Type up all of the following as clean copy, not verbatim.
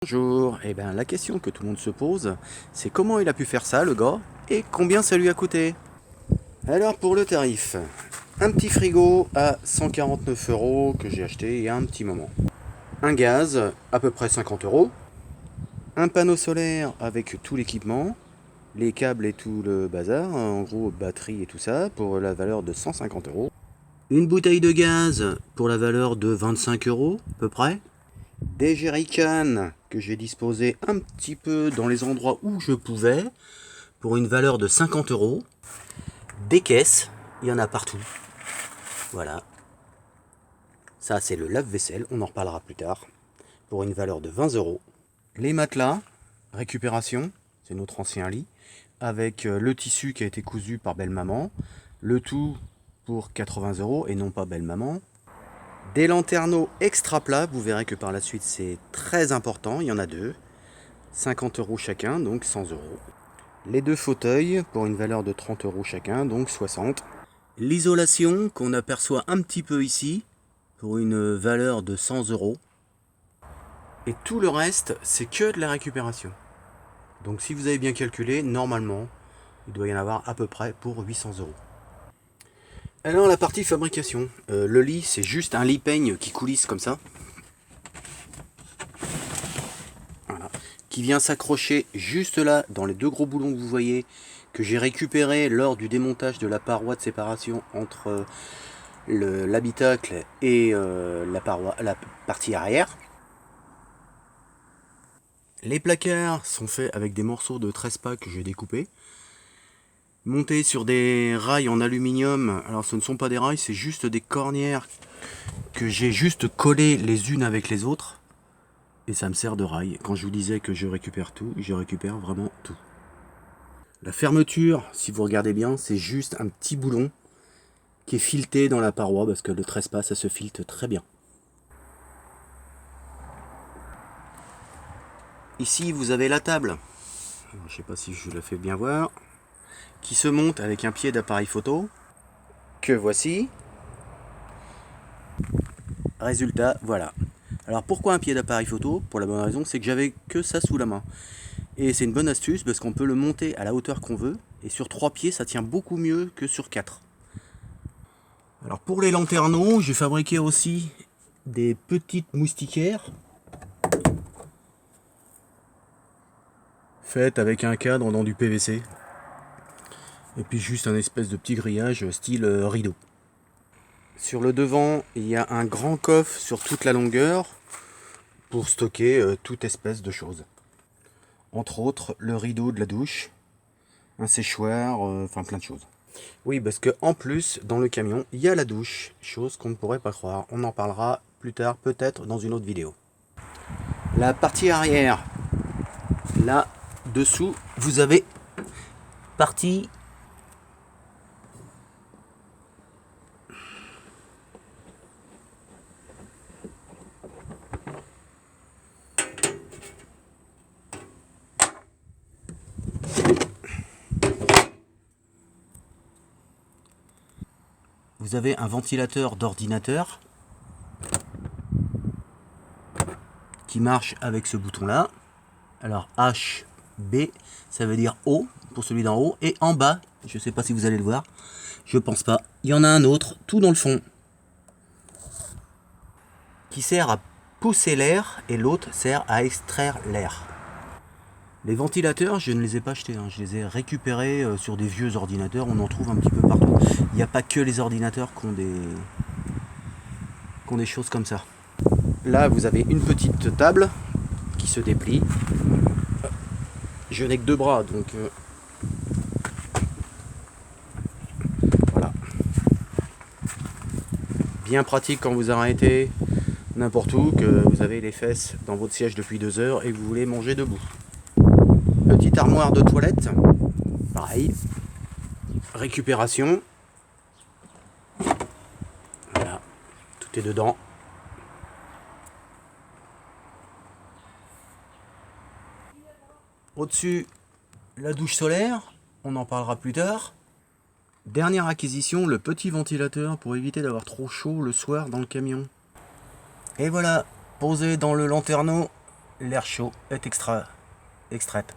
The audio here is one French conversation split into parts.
Bonjour, la question que tout le monde se pose, c'est comment il a pu faire ça le gars et combien ça lui a coûté. Alors pour le tarif, un petit frigo à 149 € que j'ai acheté il y a un petit moment. Un gaz à peu près 50 €. Un panneau solaire avec tout l'équipement, les câbles et tout le bazar, en gros batterie et tout ça, pour la valeur de 150 €. Une bouteille de gaz pour la valeur de 25 € à peu près. Des jerrycans que j'ai disposés un petit peu dans les endroits où je pouvais pour une valeur de 50 €. Des caisses, il y en a partout. Voilà. Ça c'est le lave-vaisselle, on en reparlera plus tard, pour une valeur de 20 €. Les matelas, récupération, c'est notre ancien lit, avec le tissu qui a été cousu par belle maman. Le tout pour 80 € et non pas belle maman. Des lanterneaux extra plats, vous verrez que par la suite c'est très important, il y en a deux. 50 € chacun, donc 100 €. Les deux fauteuils pour une valeur de 30 € chacun, donc 60. L'isolation qu'on aperçoit un petit peu ici, pour une valeur de 100 €. Et tout le reste, c'est que de la récupération. Donc si vous avez bien calculé, normalement, il doit y en avoir à peu près pour 800 €. Alors la partie fabrication, le lit c'est juste un lit peigne qui coulisse comme ça. Voilà. Qui vient s'accrocher juste là dans les deux gros boulons que vous voyez, que j'ai récupéré lors du démontage de la paroi de séparation entre l'habitacle et la partie arrière. Les placards sont faits avec des morceaux de trespass que j'ai découpés, montés sur des rails en aluminium. Alors ce ne sont pas des rails, c'est juste des cornières que j'ai juste collées les unes avec les autres. Et ça me sert de rail. Quand je vous disais que je récupère tout, je récupère vraiment tout. La fermeture, si vous regardez bien, c'est juste un petit boulon qui est fileté dans la paroi parce que le trespass, ça se filte très bien. Ici, vous avez la table. Je ne sais pas si je la fais bien voir. Qui se monte avec un pied d'appareil photo. Que voici. Résultat, voilà. Alors pourquoi un pied d'appareil photo? Pour la bonne raison, c'est que j'avais que ça sous la main. Et c'est une bonne astuce parce qu'on peut le monter à la hauteur qu'on veut. Et sur 3 pieds, ça tient beaucoup mieux que sur 4. Alors pour les lanterneaux, j'ai fabriqué aussi des petites moustiquaires. Faites avec un cadre dans du PVC. Et puis juste un espèce de petit grillage style rideau. Sur le devant, il y a un grand coffre sur toute la longueur pour stocker toute espèce de choses. Entre autres, le rideau de la douche, un séchoir, enfin plein de choses. Oui, parce que en plus, dans le camion, il y a la douche, chose qu'on ne pourrait pas croire. On en parlera plus tard, peut-être dans une autre vidéo. La partie arrière, là, dessous, vous avez partie vous avez un ventilateur d'ordinateur qui marche avec ce bouton là. Alors H, B, ça veut dire haut pour celui d'en haut, et en bas, je ne sais pas si vous allez le voir, je pense pas, il y en a un autre tout dans le fond qui sert à pousser l'air et l'autre sert à extraire l'air. Les ventilateurs, je ne les ai pas achetés, je les ai récupérés sur des vieux ordinateurs, on en trouve un petit peu partout. Il n'y a pas que les ordinateurs qui ont des choses comme ça. Là, vous avez une petite table qui se déplie. Je n'ai que 2 bras, donc voilà. Bien pratique quand vous arrêtez n'importe où, que vous avez les fesses dans votre siège depuis 2 heures et que vous voulez manger debout. Petite armoire de toilette, pareil. Récupération. Voilà, tout est dedans. Au-dessus, la douche solaire, on en parlera plus tard. Dernière acquisition, le petit ventilateur pour éviter d'avoir trop chaud le soir dans le camion. Et voilà, posé dans le lanterneau, l'air chaud est extraite.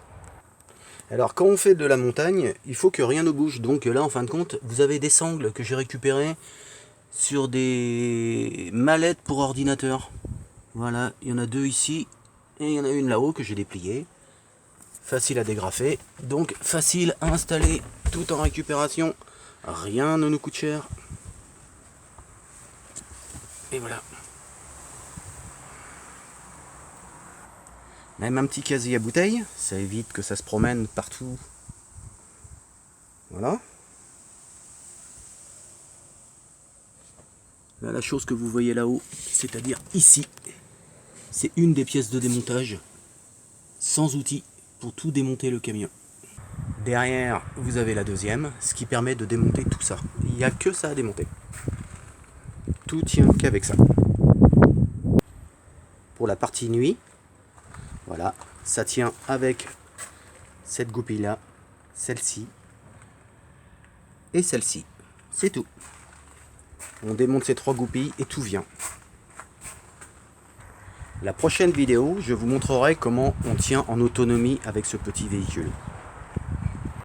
Alors quand on fait de la montagne, il faut que rien ne bouge. Donc là en fin de compte, vous avez des sangles que j'ai récupérées sur des mallettes pour ordinateur. Voilà, il y en a 2 ici et il y en a une là-haut que j'ai dépliée. Facile à dégrafer, donc facile à installer tout en récupération. Rien ne nous coûte cher. Et voilà. Même un petit casier à bouteilles, ça évite que ça se promène partout. Voilà. Là, la chose que vous voyez là-haut, c'est-à-dire ici, c'est une des pièces de démontage sans outils pour tout démonter le camion. Derrière, vous avez la deuxième, ce qui permet de démonter tout ça. Il n'y a que ça à démonter. Tout tient qu'avec ça. Pour la partie nuit, voilà, ça tient avec cette goupille-là, celle-ci et celle-ci. C'est tout. On démonte ces 3 goupilles et tout vient. La prochaine vidéo, je vous montrerai comment on tient en autonomie avec ce petit véhicule.